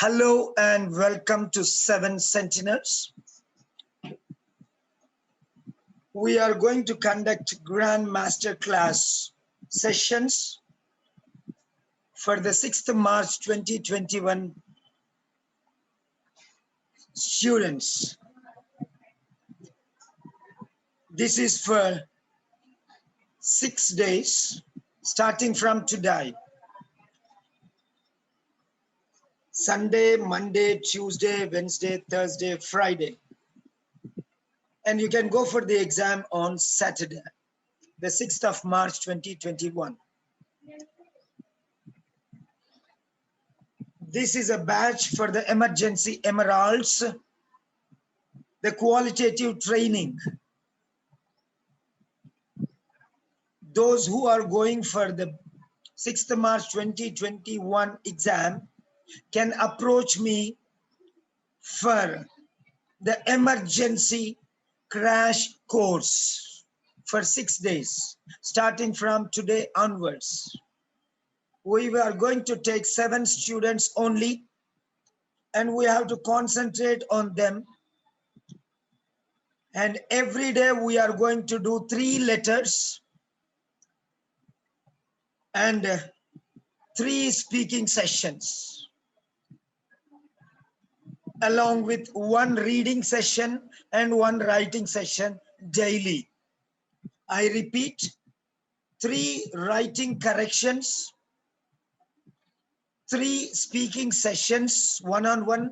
Hello and welcome to Seven Sentinels. We are going to conduct Grand Master Class sessions for the 6th March 2021 students. This is for 6 days, starting from today. Sunday, Monday, Tuesday, Wednesday, Thursday, Friday. And you can go for the exam on Saturday, the 6th of March 2021. This is a batch for the emergency emeralds, the qualitative training. Those who are going for the 6th March 2021 exam can approach me for the emergency crash course for 6 days, starting from today onwards. We are going to take 7 students only, and we have to concentrate on them. And every day we are going to do 3 letters and 3 speaking sessions, along with 1 reading session and 1 writing session daily. I repeat, 3 writing corrections, 3 speaking sessions, one-on-one,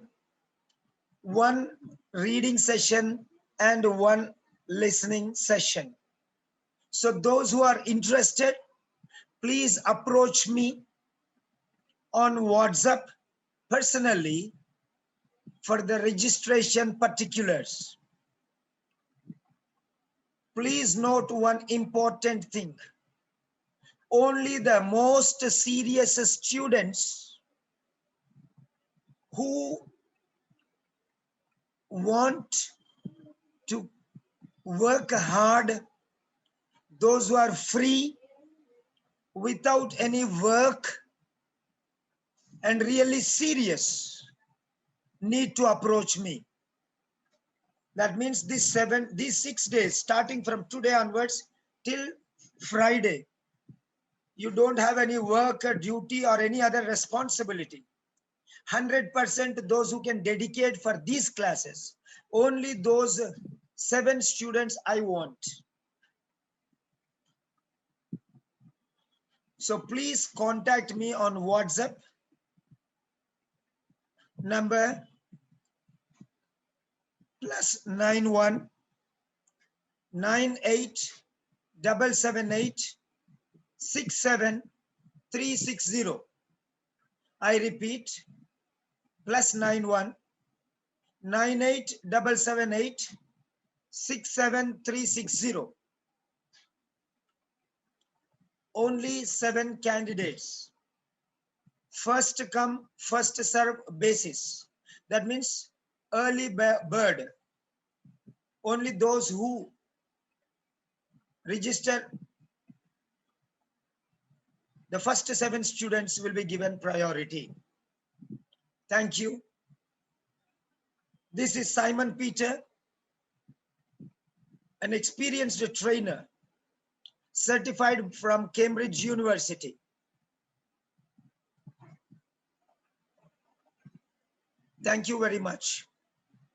1 reading session, and 1 listening session. So those who are interested, please approach me on WhatsApp personally for the registration particulars. Please note one important thing. Only the most serious students who want to work hard, those who are free without any work and really serious, need to approach me. That means these 6 days, starting from today onwards till Friday, you don't have any work or duty or any other responsibility. 100% those who can dedicate for these classes. Only those 7 students I want. So please contact me on WhatsApp number +91 98 778 67360. I repeat, +91 98 778 67360. Only 7 candidates. First come, first serve basis. That means early bird. Only those who register, the first 7 students will be given priority. Thank you. This is Simon Peter, an experienced trainer, certified from Cambridge University. Thank you very much.